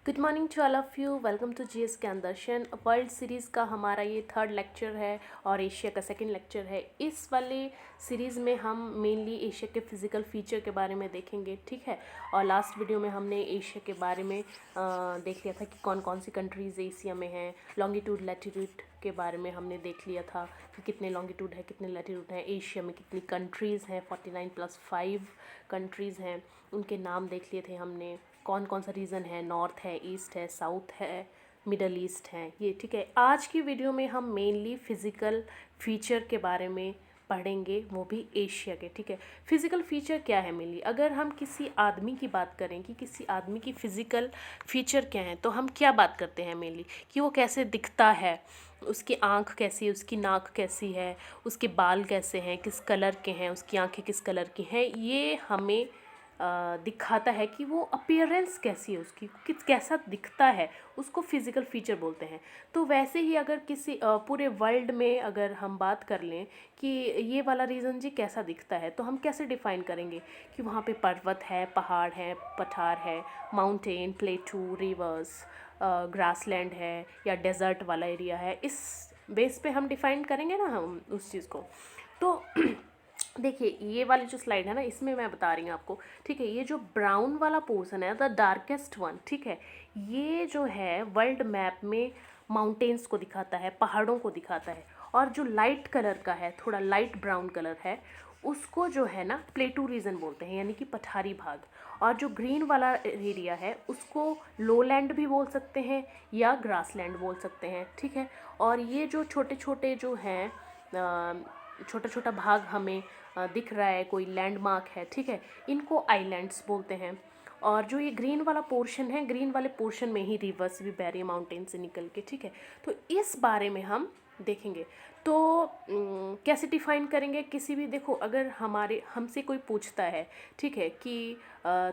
Good morning to all of you. Welcome to GS Gyan Darshan. World series का हमारा ये third lecture है और एशिया का सेकंड लेक्चर है। इस वाले सीरीज़ में हम मेनली एशिया के फ़िज़िकल फीचर के बारे में देखेंगे, ठीक है। और लास्ट वीडियो में हमने एशिया के बारे में देख लिया था कि कौन कौन सी कंट्रीज़ एशिया में हैं। लॉन्गिट्यूड लैटिट्यूड के बारे में हमने देख लिया था कि कितने लॉन्गिट्यूड है, कितने लैटिट्यूड हैं। एशिया में कितनी कंट्रीज़ हैं, 49+5 कंट्रीज़ हैं, उनके नाम देख लिए थे हमने। कौन कौन सा रीज़न है, नॉर्थ है, ईस्ट है, साउथ है, मिडल ईस्ट है, ये ठीक है। आज की वीडियो में हम मेनली फ़िज़िकल फीचर के बारे में पढ़ेंगे, वो भी एशिया के, ठीक है। फ़िज़िकल फीचर क्या है मेनली, अगर हम किसी आदमी की बात करें कि किसी आदमी की फ़िज़िकल फीचर क्या है, तो हम क्या बात करते हैं मेनली कि वो कैसे दिखता है, उसकी आँख कैसी है, उसकी नाक कैसी है, उसके बाल कैसे हैं, किस कलर के हैं, उसकी आँखें किस कलर की हैं, ये हमें दिखाता है कि वो अपीयरेंस कैसी है उसकी, किस कैसा दिखता है, उसको फिज़िकल फीचर बोलते हैं। तो वैसे ही अगर किसी पूरे वर्ल्ड में अगर हम बात कर लें कि ये वाला रीज़न जी कैसा दिखता है, तो हम कैसे डिफ़ाइन करेंगे कि वहाँ पे पर्वत है, पहाड़ है, पठार है, माउंटेन, प्लेटू, रिवर्स, ग्रासलैंड है या डेजर्ट वाला एरिया है। इस बेस पे हम डिफ़ाइन करेंगे ना हम उस चीज़ को। तो देखिए ये वाली जो स्लाइड है ना, इसमें मैं बता रही हूँ आपको, ठीक है। ये जो ब्राउन वाला पोर्शन है, द डार्केस्ट वन, ठीक है, ये जो है वर्ल्ड मैप में माउंटेन्स को दिखाता है, पहाड़ों को दिखाता है। और जो लाइट कलर का है, थोड़ा लाइट ब्राउन कलर है, उसको जो है ना प्लेटू रीजन बोलते हैं, यानी कि पठारी भाग। और जो ग्रीन वाला एरिया है उसको लोलैंड भी बोल सकते हैं या ग्रासलैंड बोल सकते हैं, ठीक है। और ये जो छोटे छोटे जो हैं, छोटा छोटा भाग हमें दिख रहा है, कोई लैंडमार्क है, ठीक है, इनको आइलैंड्स बोलते हैं। और जो ये ग्रीन वाला पोर्शन है, ग्रीन वाले पोर्शन में ही रिवर्स भी बह रही है माउंटेन से निकल के, ठीक है। तो इस बारे में हम देखेंगे। तो कैसे डिफाइन करेंगे किसी भी, देखो अगर हमारे हमसे कोई पूछता है, ठीक है, कि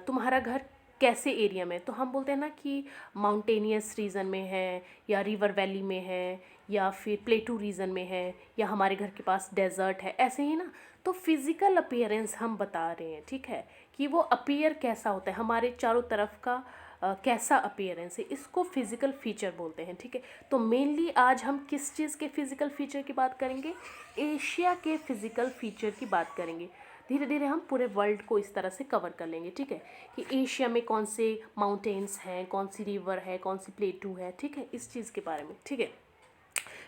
तुम्हारा घर कैसे एरिया में, तो हम बोलते हैं ना कि माउंटेनियस रीजन में है या रिवर वैली में है या फिर प्लेटू रीजन में है या हमारे घर के पास डेजर्ट है, ऐसे ही ना। तो फिज़िकल अपीयरेंस हम बता रहे हैं, ठीक है, कि वो अपीयर कैसा होता है, हमारे चारों तरफ का कैसा अपीयरेंस है, इसको फिज़िकल फीचर बोलते हैं, ठीक है। तो मेनली आज हम किस चीज़ के फिज़िकल फीचर की बात करेंगे, एशिया के फिज़िकल फीचर की बात करेंगे। धीरे धीरे हम पूरे वर्ल्ड को इस तरह से कवर कर लेंगे, ठीक है, कि एशिया में कौन से माउंटेन्स हैं, कौन सी रिवर है, कौन सी प्लेटू है, ठीक है, इस चीज़ के बारे में, ठीक है।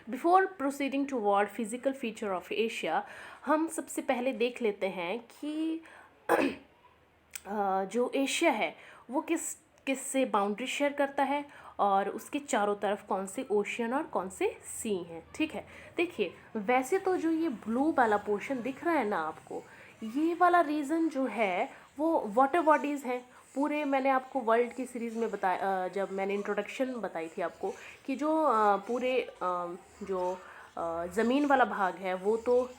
Before proceeding toward physical feature of Asia, हम सबसे पहले देख लेते हैं कि जो एशिया है वो किस किस से बाउंड्री शेयर करता है और उसके चारों तरफ कौन से ओशियन और कौन से सी हैं, ठीक है। देखिए वैसे तो जो ये ब्लू वाला पोर्शन दिख रहा है ना आपको, ये वाला रीजन जो है वो वाटर बॉडीज़ हैं पूरे। मैंने आपको वर्ल्ड की सीरीज़ में बताया, जब मैंने इंट्रोडक्शन बताई थी आपको, कि जो पूरे जो ज़मीन वाला भाग है वो तो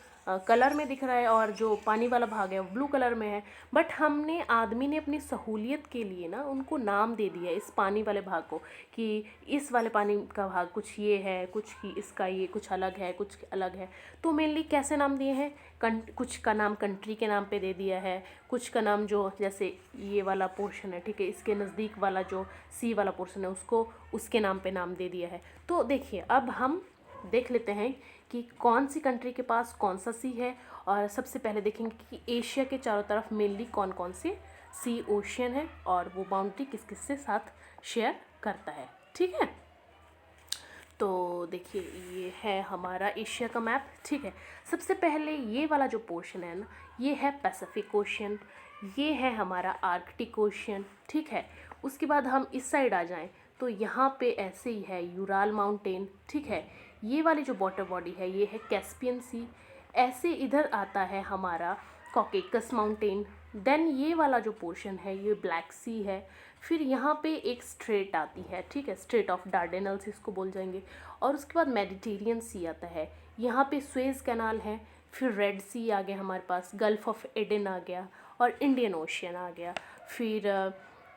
कलर में दिख रहा है और जो पानी वाला भाग है वो ब्लू कलर में है। बट हमने आदमी ने अपनी सहूलियत के लिए ना उनको नाम दे दिया इस पानी वाले भाग को, कि इस वाले पानी का भाग कुछ ये है, कुछ की इसका ये कुछ अलग है, कुछ अलग है। तो मेनली कैसे नाम दिए हैं, कुछ का नाम कंट्री के नाम पे दे दिया है, कुछ का नाम जो जैसे ये वाला पोर्शन है, ठीक है, इसके नज़दीक वाला जो सी वाला पोर्शन है उसको उसके नाम पे नाम दे दिया है। तो देखिए अब हम देख लेते हैं कि कौन सी कंट्री के पास कौन सा सी है। और सबसे पहले देखेंगे कि एशिया के चारों तरफ मेनली कौन कौन से सी ओशियन है और वो बाउंड्री किस किस से साथ शेयर करता है, ठीक है। तो देखिए ये है हमारा एशिया का मैप, ठीक है। सबसे पहले ये वाला जो पोर्शन है ना, ये है पैसिफिक ओशियन, ये है हमारा आर्कटिक ओशियन, ठीक है। उसके बाद हम इस साइड आ जाएं तो यहाँ पे ऐसे ही है यूराल माउंटेन, ठीक है। ये वाली जो वाटर बॉडी है ये है कैस्पियन सी। ऐसे इधर आता है हमारा कॉकेकस माउंटेन। देन ये वाला जो पोर्शन है ये ब्लैक सी है। फिर यहाँ पे एक स्ट्रेट आती है, ठीक है, स्ट्रेट ऑफ डार्डेनल्स इसको बोल जाएंगे। और उसके बाद मेडिटेरियन सी आता है, यहाँ पे स्वेज कैनाल है। फिर रेड सी आ गया हमारे पास, गल्फ ऑफ एडन आ गया और इंडियन ओशियन आ गया। फिर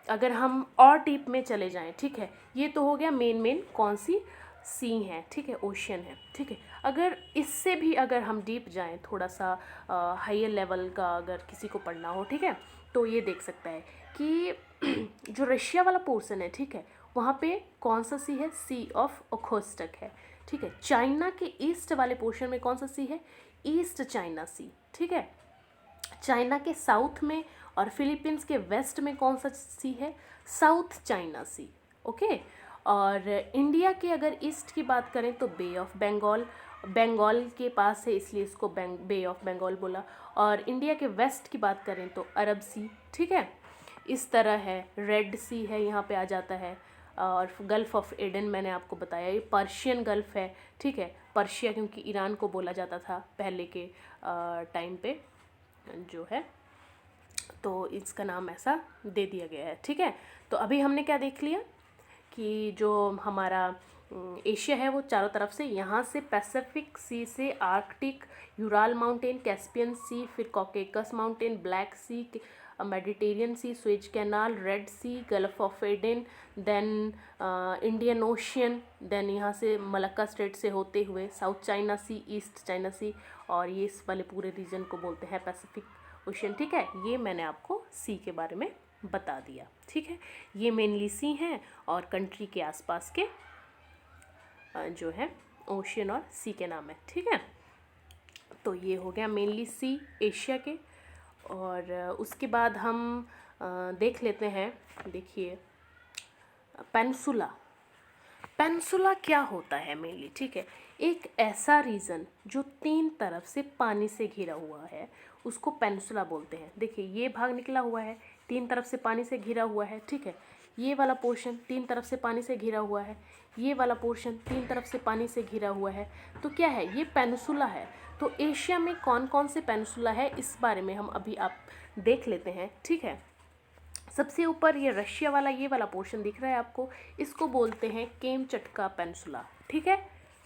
अगर हम और डीप में चले जाएं, ठीक है, ये तो हो गया मेन कौन सी सी हैं, ठीक है, ओशियन है, ठीक है। अगर इससे भी अगर हम डीप जाएं, थोड़ा सा हायर लेवल का अगर किसी को पढ़ना हो, ठीक है, तो ये देख सकता है कि जो रशिया वाला पोर्शन है, ठीक है, वहाँ पे कौन सा सी है, सी ऑफ ओखोस्टक है, ठीक है। चाइना के ईस्ट वाले पोर्शन में कौन सा सी है, ईस्ट चाइना सी, ठीक है। चाइना के साउथ में और फिलीपींस के वेस्ट में कौन सा सी है, साउथ चाइना सी, ओके। और इंडिया के अगर ईस्ट की बात करें तो बे ऑफ बंगाल, बंगाल के पास है इसलिए इसको बे ऑफ बंगाल बोला। और इंडिया के वेस्ट की बात करें तो अरब सी, ठीक है, इस तरह है। रेड सी है, यहाँ पे आ जाता है। और गल्फ़ ऑफ एडन मैंने आपको बताया, ये पर्शियन गल्फ़ है, ठीक है। पर्शिया क्योंकि ईरान को बोला जाता था पहले के टाइम पे जो है, तो इसका नाम ऐसा दे दिया गया है, ठीक है। तो अभी हमने क्या देख लिया कि जो हमारा एशिया है वो चारों तरफ से, यहाँ से पैसिफिक सी से Arctic, Ural Mountain, Caspian Sea, फिर Caucasus Mountain, Black Sea, Mediterranean Sea, Suez Canal, Red Sea, Gulf of Aden, then Indian Ocean, then यहाँ से मलक्का स्ट्रेट से होते हुए South China Sea, East China Sea, और ये इस वाले पूरे रीजन को बोलते हैं पैसिफिक ओशियन, ठीक है। ये मैंने आपको सी के बारे में बता दिया, ठीक है। ये मेनली सी हैं और कंट्री के आसपास के जो है ओशियन और सी के नाम है, ठीक है। तो ये हो गया मेनली सी एशिया के। और उसके बाद हम देख लेते हैं, देखिए पेनिनसुला। पेनिनसुला क्या होता है मेनली, ठीक है, एक ऐसा रीजन जो तीन तरफ से पानी से घिरा हुआ है उसको पेनिनसुला बोलते हैं। देखिए ये भाग निकला हुआ है, तीन तरफ से पानी से घिरा हुआ है, ठीक है। ये वाला पोर्शन तीन तरफ से पानी से घिरा हुआ है, ये वाला पोर्शन तीन तरफ से पानी से घिरा हुआ है, तो क्या है, ये पेनिनसुला है। तो एशिया में कौन कौन से पेनिनसुला है इस बारे में हम अभी आप देख लेते हैं, ठीक है। सबसे ऊपर ये रशिया वाला ये वाला पोर्शन दिख रहा है आपको, इसको बोलते हैं केमचटका पेनिनसुला, ठीक है,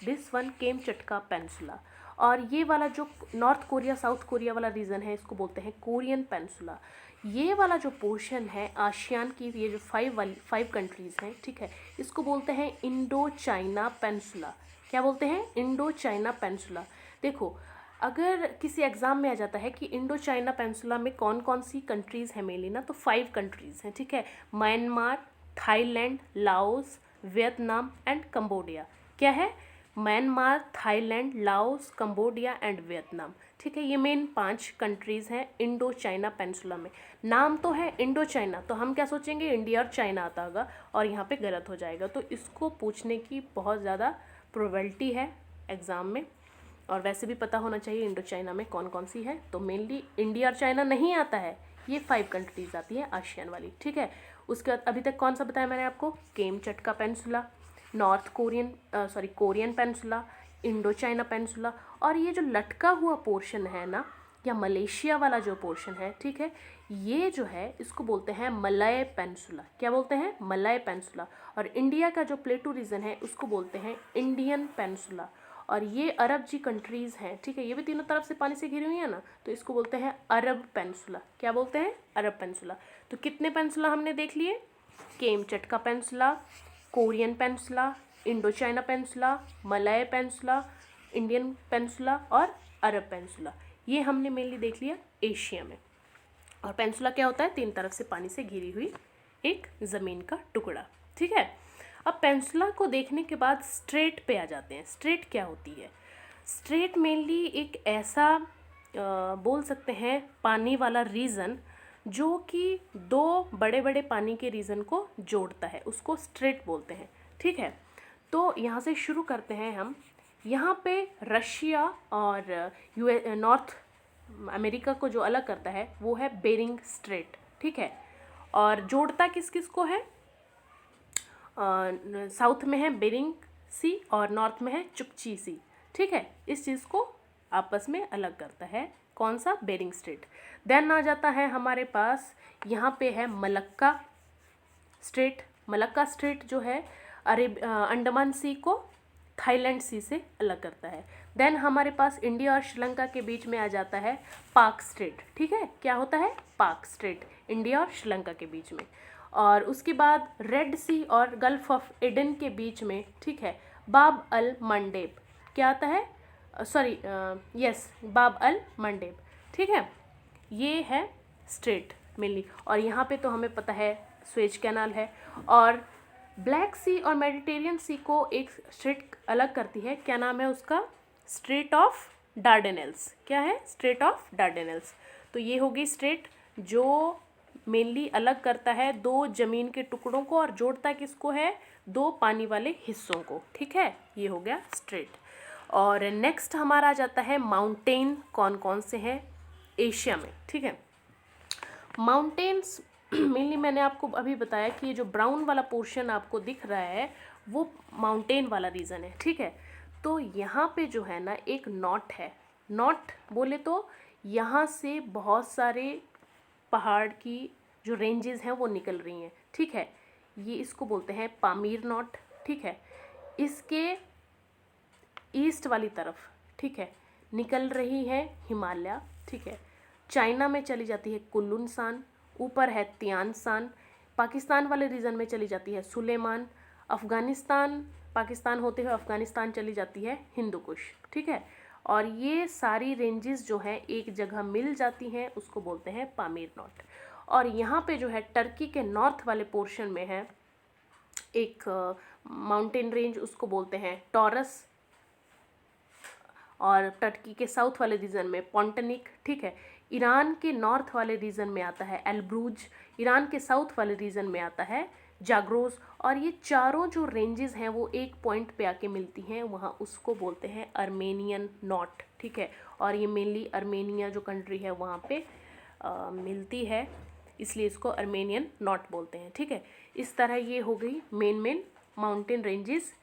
दिस वन केमचटका पेनिनसुला। और ये वाला जो नॉर्थ कोरिया साउथ कोरिया वाला रीजन है इसको बोलते हैं कोरियन पेनिनसुला। ये वाला जो पोर्शन है आसियान की, ये जो फाइव कंट्रीज़ हैं, ठीक है, इसको बोलते हैं इंडो चाइना पेनिनसुला। क्या बोलते हैं, इंडो चाइना पेनिनसुला। देखो अगर किसी एग्ज़ाम में आ जाता है कि इंडो चाइना पेनिनसुला में कौन कौन सी कंट्रीज़ हैं मेनली ना, तो 5 कंट्रीज़ हैं, ठीक है, Myanmar, Thailand, Laos, Vietnam and Cambodia. क्या है, Myanmar, Thailand, Laos, Cambodia and Vietnam, ठीक है। ये मेन 5 कंट्रीज़ हैं इंडो चाइना पेनिनसुला में। नाम तो है इंडो चाइना, तो हम क्या सोचेंगे इंडिया और चाइना आता होगा, और यहाँ पे गलत हो जाएगा। तो इसको पूछने की बहुत ज़्यादा प्रोबेबिलिटी है एग्ज़ाम में, और वैसे भी पता होना चाहिए इंडो चाइना में कौन कौन सी है। तो मेनली इंडिया और चाइना नहीं आता है, ये 5 कंट्रीज़ आती है आसियान वाली, ठीक है। उसके बाद अभी तक कौन सा बताया मैंने आपको, Kamchatka Peninsula, North Korean Peninsula, Indo China Peninsula, और ये जो लटका हुआ पोर्शन है ना, या मलेशिया वाला जो पोर्शन है, ठीक है, ये जो है इसको बोलते हैं मलय पेनिनसुला। क्या बोलते हैं, मलय पेनिनसुला। और इंडिया का जो प्लेटू रीजन है उसको बोलते हैं इंडियन पेनिनसुला। और ये अरब जी कंट्रीज़ हैं, ठीक है, ये भी तीनों तरफ से पानी से घिरी हुई है ना, तो इसको बोलते हैं अरब पेनिनसुला। क्या बोलते हैं, अरब पेनिनसुला। तो कितने पेनिनसुला हमने देख लिए, Kamchatka Peninsula, Korean Peninsula, Indo China Peninsula, Malay Peninsula, Indian Peninsula और अरब पेनिनसुला। ये हमने मेनली देख लिया एशिया में। और पेनिनसुला क्या होता है, तीन तरफ से पानी से घिरी हुई एक ज़मीन का टुकड़ा, ठीक है। अब पेनिनसुला को देखने के बाद स्ट्रेट पे आ जाते हैं। स्ट्रेट क्या होती है, स्ट्रेट मेनली एक ऐसा बोल सकते हैं पानी वाला रीजन जो कि दो बड़े बड़े पानी के रीजन को जोड़ता है, उसको स्ट्रेट बोलते हैं, ठीक है। तो यहाँ से शुरू करते हैं हम। यहाँ पे रशिया और नॉर्थ अमेरिका को जो अलग करता है वो है बेरिंग स्ट्रेट, ठीक है। और जोड़ता किस किस को है, साउथ में है बेरिंग सी और नॉर्थ में है चुकची सी, ठीक है। इस चीज़ को आपस में अलग करता है कौन सा, बेरिंग स्ट्रेट। देन आ जाता है हमारे पास, यहाँ पे है मलक्का स्ट्रेट। मलक्का स्ट्रेट जो है अंडमान सी को थाईलैंड सी से अलग करता है। देन हमारे पास इंडिया और श्रीलंका के बीच में आ जाता है पाक स्ट्रेट, ठीक है। क्या होता है, पाक स्ट्रेट, इंडिया और श्रीलंका के बीच में। और उसके बाद रेड सी और गल्फ ऑफ एडन के बीच में, ठीक है, बाब अल मंडेब क्या आता है, बाब अल मंडेब, ठीक है। ये है स्ट्रेट मेनली। और यहाँ पे तो हमें पता है स्वेज कैनाल है। और ब्लैक सी और मेडिटेरियन सी को एक स्ट्रेट अलग करती है, क्या नाम है उसका? Strait of Dardanelles. क्या है? Strait of Dardanelles. तो ये होगी स्ट्रेट जो मेनली अलग करता है दो जमीन के टुकड़ों को और जोड़ता किसको है? दो पानी वाले हिस्सों को, ठीक है। ये हो गया स्ट्रेट। और नेक्स्ट हमारा आ जाता है माउंटेन। कौन कौन से हैं एशिया में, ठीक है। माउंटेन्स मेनली मैंने आपको अभी बताया कि ये जो ब्राउन वाला पोर्शन आपको दिख रहा है वो माउंटेन वाला रीजन है, ठीक है। तो यहाँ पे जो है ना एक नॉट है। नॉट बोले तो यहाँ से बहुत सारे पहाड़ की जो रेंजेस हैं वो निकल रही हैं, ठीक है। ये इसको बोलते हैं पामीर नॉट, ठीक है। इसके ईस्ट वाली तरफ, ठीक है, निकल रही है हिमालय, ठीक है। चाइना में चली जाती है कुल्लुन सान, ऊपर है तियान सान। पाकिस्तान वाले रीजन में चली जाती है सुलेमान। अफ़गानिस्तान, पाकिस्तान होते हुए अफ़गानिस्तान चली जाती है हिंदू कुश, ठीक है। और ये सारी रेंजेस जो हैं एक जगह मिल जाती हैं, उसको बोलते हैं पामीर नॉट। और यहाँ पे जो है टर्की के नॉर्थ वाले पोर्शन में है एक माउंटेन रेंज, उसको बोलते हैं टॉरस। और टर्की के साउथ वाले रीजन में पॉन्टनिक, ठीक है। ईरान के नॉर्थ वाले रीजन में आता है एल्ब्रूज। ईरान के साउथ वाले रीजन में आता है जाग्रोस। और ये चारों जो रेंजेस हैं वो एक पॉइंट पे आके मिलती हैं, वहाँ उसको बोलते हैं अर्मेनियन नॉट, ठीक है। और ये मेनली अर्मेनिया जो कंट्री है वहाँ पे मिलती है, इसलिए इसको अर्मेनियन नॉट बोलते हैं, ठीक है। इस तरह ये हो गई मेन माउंटेन रेंजेस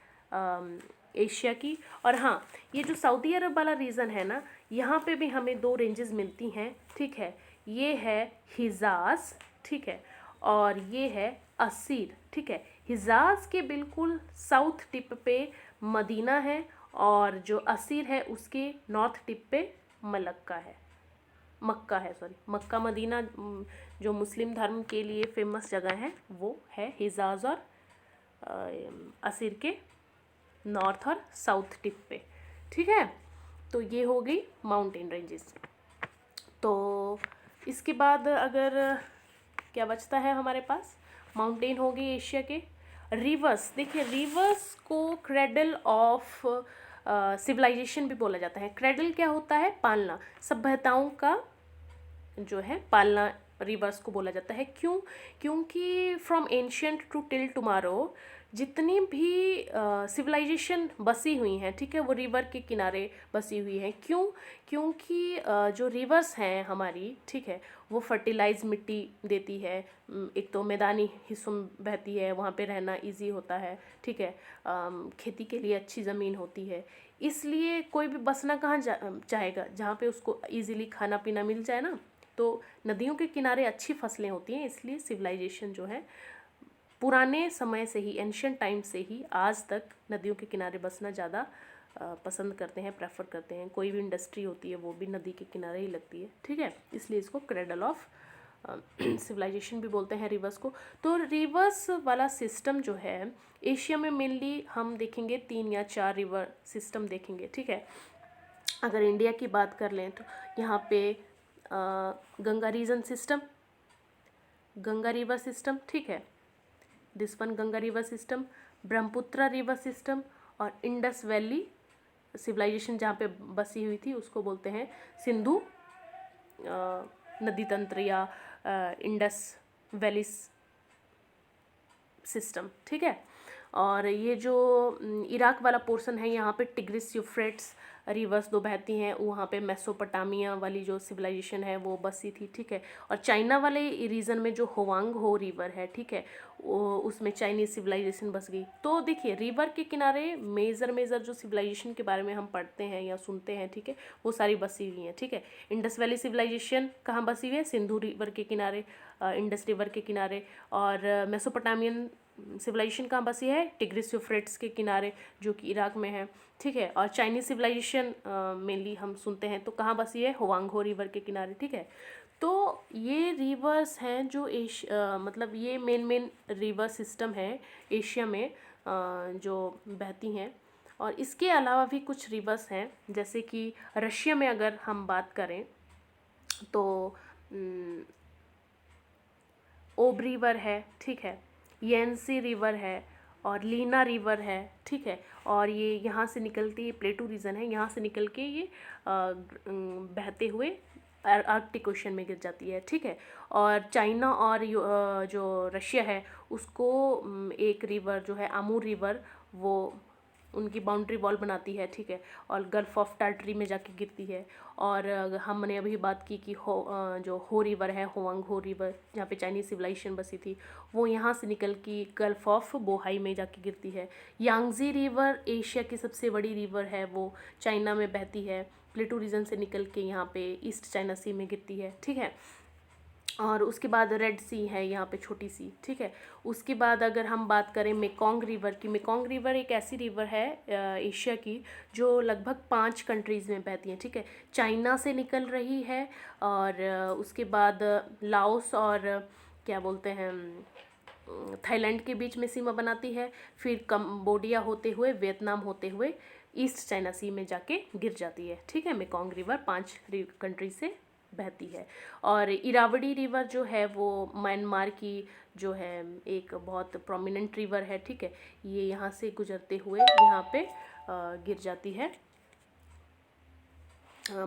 एशिया की। और हाँ, ये जो सऊदी अरब वाला रीजन है ना, यहाँ पे भी हमें दो रेंजेस मिलती हैं, ठीक है। ये है हिजाज, ठीक है, और ये है असीर, ठीक है। हिजाज के बिल्कुल साउथ टिप पे मदीना है और जो असीर है उसके नॉर्थ टिप पे मक्का है, मक्का मदीना जो मुस्लिम धर्म के लिए फेमस जगह है वो है हिजाज और असीर के नॉर्थ और साउथ टिप पे, ठीक है। तो ये हो गई माउंटेन रेंजेस। तो इसके बाद अगर क्या बचता है हमारे पास, माउंटेन हो गई एशिया के। रिवर्स, देखिए रिवर्स को क्रेडल ऑफ सिविलाइजेशन भी बोला जाता है। क्रेडल क्या होता है? पालना, सभ्यताओं का जो है पालना रिवर्स को बोला जाता है। क्यों? क्योंकि from ancient to till tomorrow जितनी भी सिविलाइजेशन बसी हुई हैं, ठीक है, वो रिवर के किनारे बसी हुई हैं। क्यों? क्योंकि जो रिवर्स हैं हमारी, ठीक है, वो फर्टिलाइज मिट्टी देती है। एक तो मैदानी हिस्सों में बहती है, वहाँ पे रहना इजी होता है, ठीक है। खेती के लिए अच्छी ज़मीन होती है, इसलिए कोई भी बसना कहाँ चाहेगा? जहाँ पे उसको इजीली खाना पीना मिल जाए ना। तो नदियों के किनारे अच्छी फसलें होती हैं, इसलिए सिविलाइजेशन जो है पुराने समय से ही, एंशियंट टाइम से ही आज तक नदियों के किनारे बसना ज़्यादा पसंद करते हैं, प्रेफर करते हैं। कोई भी इंडस्ट्री होती है वो भी नदी के किनारे ही लगती है, ठीक है। इसलिए इसको क्रेडल ऑफ सिविलाइजेशन भी बोलते हैं रिवर्स को। तो रिवर्स वाला सिस्टम जो है एशिया में मेनली हम देखेंगे 3 या 4 रिवर सिस्टम देखेंगे, ठीक है। अगर इंडिया की बात कर लें तो यहाँ पे Ganga region system, Ganga river system, ठीक है, this one Ganga river system, Brahmaputra river system और इंडस वैली सिविलाइजेशन जहाँ पे बसी हुई थी उसको बोलते हैं सिंधु नदी तंत्र या इंडस वैली सिस्टम, ठीक है। और ये जो इराक वाला पोर्शन है यहाँ पे टिग्रिस यूफ्रेट्स रिवर्स दो बहती हैं, वहाँ पे मेसोपोटामिया वाली जो सिविलाइजेशन है वो बसी थी, ठीक है। और चाइना वाले रीजन में जो होवांग हो रिवर है, ठीक है, उसमें चाइनीज सिविलाइजेशन बस गई। तो देखिए रिवर के किनारे मेजर जो सिविलाइजेशन के बारे में हम पढ़ते हैं या सुनते हैं, ठीक है, वो सारी बसी हुई हैं, ठीक है। इंडस वैली सिविलाइजेशन कहाँ बसी हुई है? सिंधु रिवर के किनारे, इंडस रिवर के किनारे। और मेसोपोटामियन सिविलाइजेशन कहाँ बसी है? टिग्रिस यूफ्रेट्स के किनारे जो कि इराक में है, ठीक है। और चाइनीज सिविलाइजेशन मेनली हम सुनते हैं तो कहाँ बसी है? होवांगहो रिवर के किनारे, ठीक है। तो ये रिवर्स हैं जो मतलब ये मेन रिवर सिस्टम है एशिया में जो बहती हैं। और इसके अलावा भी कुछ रिवर्स हैं, जैसे कि रशिया में अगर हम बात करें तो ओब रिवर है, ठीक है, येंसी रिवर है और लीना रिवर है, ठीक है। और ये यहाँ से निकलती है, प्लेटू रीजन है, यहाँ से निकल के ये बहते हुए आर्कटिक ओशन में गिर जाती है, ठीक है। और चाइना और जो रशिया है उसको एक रिवर जो है आमूर रिवर, वो उनकी बाउंड्री वॉल बनाती है, ठीक है, और गल्फ ऑफ टार्टरी में जाके गिरती है। और हमने अभी बात की कि जो हो रिवर है, होवांग हो रिवर, जहाँ पे चाइनीज सिविलाइजेशन बसी थी, वो यहाँ से निकल के गल्फ ऑफ बोहाई में जाके गिरती है। यांगजी रिवर एशिया की सबसे बड़ी रिवर है, वो चाइना में बहती है, प्लेटू रीजन से निकल के यहाँ पे ईस्ट चाइना सी में गिरती है, ठीक है। और उसके बाद रेड सी है यहाँ पे छोटी सी, ठीक है। उसके बाद अगर हम बात करें मेकोंग रिवर की, मेकोंग रिवर एक ऐसी रिवर है एशिया की जो लगभग 5 कंट्रीज़ में बहती है, ठीक है। चाइना से निकल रही है और उसके बाद लाओस और क्या बोलते हैं थाईलैंड के बीच में सीमा बनाती है, फिर कंबोडिया होते हुए वियतनाम होते हुए ईस्ट चाइना सी में जाके गिर जाती है, ठीक है। मेकोंग रिवर 5 कंट्री से बहती है। और इरावदी रिवर जो है वो म्यांमार की जो है एक बहुत प्रोमिनेंट रिवर है, ठीक है। ये यहाँ से गुजरते हुए यहाँ पे गिर जाती है,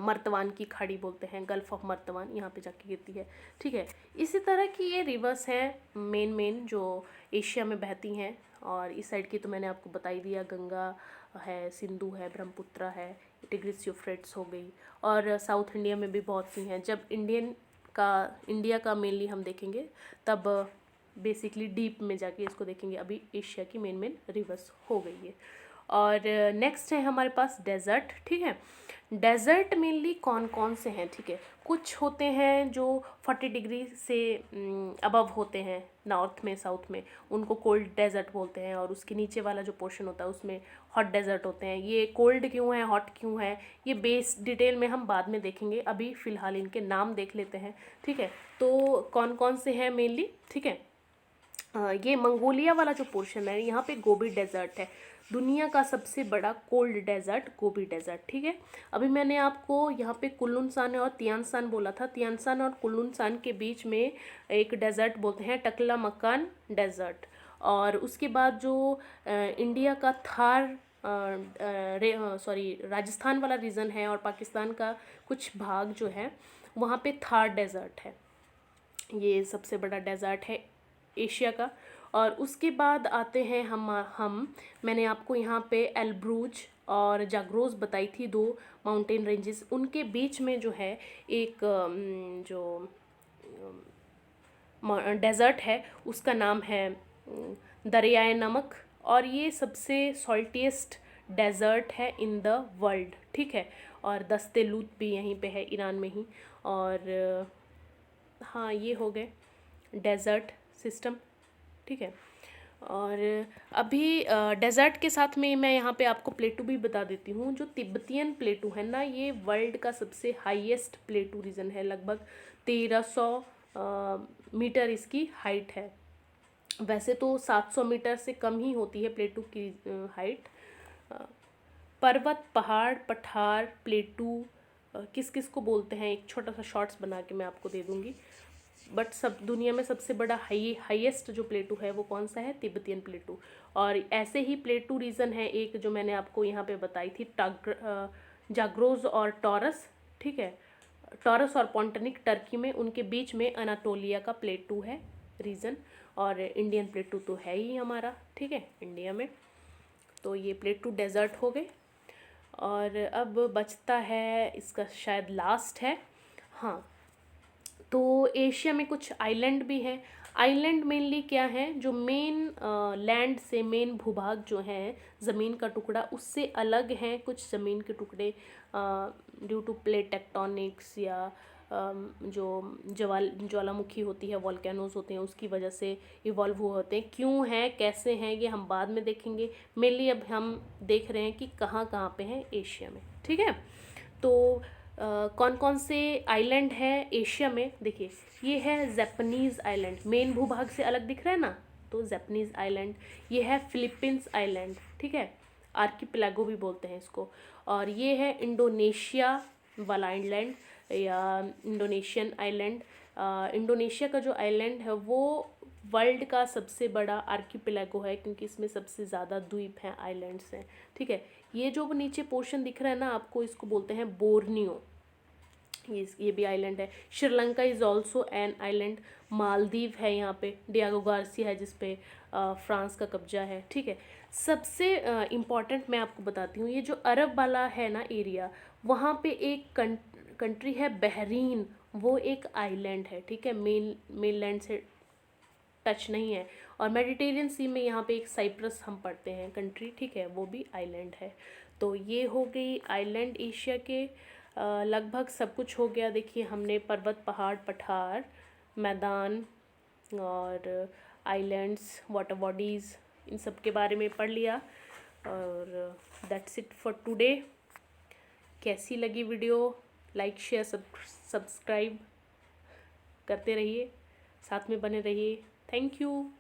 मर्तवान की खाड़ी बोलते हैं, गल्फ ऑफ मर्तवान, यहाँ पे जाके गिरती है, ठीक है। इसी तरह की ये रिवर्स हैं मेन जो एशिया में बहती हैं। और इस साइड की तो मैंने आपको बता ही दिया, गंगा है, सिंधु है, ब्रह्मपुत्रा है, टिग्रिस यूफ्रेट्स हो गई। और साउथ इंडिया में भी बहुत सी हैं। जब इंडिया का मेनली हम देखेंगे तब बेसिकली डीप में जाके इसको देखेंगे। अभी एशिया की मेन रिवर्स हो गई है। और नेक्स्ट है हमारे पास डेजर्ट, ठीक है। डेजर्ट मेनली कौन कौन से हैं, ठीक है। कुछ होते हैं जो 40 डिग्री से अबव होते हैं नॉर्थ में, साउथ में, उनको कोल्ड डेजर्ट बोलते हैं। और उसके नीचे वाला जो पोर्शन होता है उसमें हॉट डेजर्ट होते हैं। ये कोल्ड क्यों है, हॉट क्यों है, ये बेस डिटेल में हम बाद में देखेंगे, अभी फ़िलहाल इनके नाम देख लेते हैं, ठीक है। तो कौन कौन से हैं मेनली, ठीक है। ये मंगोलिया वाला जो पोर्शन है, यहाँ पे गोबी डेजर्ट है, दुनिया का सबसे बड़ा कोल्ड डेजर्ट गोबी डेजर्ट, ठीक है। अभी मैंने आपको यहाँ पे कुल्लुन-सान और तियान-सान बोला था। तियान-सान और कुल्लुन-सान के बीच में एक डेजर्ट बोलते हैं टकला-मकान डेजर्ट। और उसके बाद जो इंडिया का थार राजस्थान वाला रीजन है और पाकिस्तान का कुछ भाग जो है वहाँ पे थार डेजर्ट है, ये सबसे बड़ा डेजर्ट है एशिया का। और उसके बाद आते हैं हम मैंने आपको यहाँ पे एल्ब्रूज और जाग्रोस बताई थी, 2 माउंटेन रेंजेस, उनके बीच में जो है एक जो डेजर्ट है उसका नाम है दरियाए नमक। और ये सबसे सॉल्टीएस्ट डेजर्ट है इन द वर्ल्ड, ठीक है। और दस्ते लूत भी यहीं पे है, ईरान में ही। और हाँ, ये हो गए डेजर्ट सिस्टम, ठीक है। और अभी डेजर्ट के साथ में मैं यहाँ पे आपको प्लेटू भी बता देती हूँ। जो तिब्बतियन प्लेटू है ना, ये वर्ल्ड का सबसे हाईएस्ट प्लेटू रीजन है, लगभग 1300 मीटर इसकी हाइट है। वैसे तो 700 मीटर से कम ही होती है प्लेटू की हाइट। पर्वत, पहाड़, पठार, प्लेटू किस किस को बोलते हैं, एक छोटा सा शॉर्ट्स बना के मैं आपको दे दूँगी। बट सब दुनिया में सबसे बड़ा हाईएस्ट जो प्लेटू है वो कौन सा है, तिब्बतियन प्लेटू। और ऐसे ही प्लेटू रीजन है एक जो मैंने आपको यहाँ पे बताई थी, जाग्रोस और टॉरस, ठीक है। टॉरस और पॉन्टनिक टर्की में, उनके बीच में अनाटोलिया का प्लेटू है रीजन। और इंडियन प्लेटू तो है ही हमारा, ठीक है, इंडिया में। तो ये प्लेटू डेजर्ट हो गए। और अब बचता है इसका शायद लास्ट है, हाँ, तो एशिया में कुछ आइलैंड भी हैं। आइलैंड मेनली क्या है, जो मेन लैंड से मेन भूभाग जो है, ज़मीन का टुकड़ा, उससे अलग हैं कुछ ज़मीन के टुकड़े ड्यू टू प्लेट टेक्टोनिक्स या जो ज्वालामुखी होती है, वॉल्केनोज होते हैं, उसकी वजह से इवॉल्व हुए होते हैं। क्यों हैं, कैसे हैं, ये हम बाद में देखेंगे। मेनली अब हम देख रहे हैं कि कहाँ कहाँ पे हैं एशिया में, ठीक है। तो कौन कौन से आइलैंड है एशिया में, देखिए ये है जैपनीज़ आइलैंड, मेन भूभाग से अलग दिख रहा है ना, तो जैपनीज़ आइलैंड। ये है फिलीपींस आइलैंड, ठीक है, आर्किपेलागो भी बोलते हैं इसको। और ये है इंडोनेशिया वाला आइलैंड या इंडोनेशियन आइलैंड, इंडोनेशिया का जो आइलैंड है वो वर्ल्ड का सबसे बड़ा आर्किपेलागो है, क्योंकि इसमें सबसे ज़्यादा द्वीप हैं, आइलैंड्स हैं। ठीक है, ये जो नीचे पोर्शन दिख रहा है ना आपको, इसको बोलते हैं बोर्नियो। ये भी आइलैंड है। Sri Lanka is also an island. Maldives है यहाँ पे, डियागो गार्सिया है जिस पे फ्रांस का कब्जा है। ठीक है, सबसे इम्पॉर्टेंट मैं आपको बताती हूँ, ये जो अरब वाला है ना एरिया, वहाँ पे एक कंट्री है बहरीन, वो एक आइलैंड है। ठीक है, मेनलैंड से टच नहीं है। और मेडिटेरियन सी में यहाँ पे एक साइप्रस हम पढ़ते हैं कंट्री, ठीक है, वो भी आइलैंड है। तो ये हो गई आइलैंड एशिया के। लगभग सब कुछ हो गया। देखिए, हमने पर्वत, पहाड़, पठार, मैदान और आइलैंड्स, वाटर बॉडीज़, इन सब के बारे में पढ़ लिया। और दैट्स इट फॉर टुडे। कैसी लगी वीडियो? लाइक, शेयर, सब्सक्राइब करते रहिए, साथ में बने रहिए। Thank you.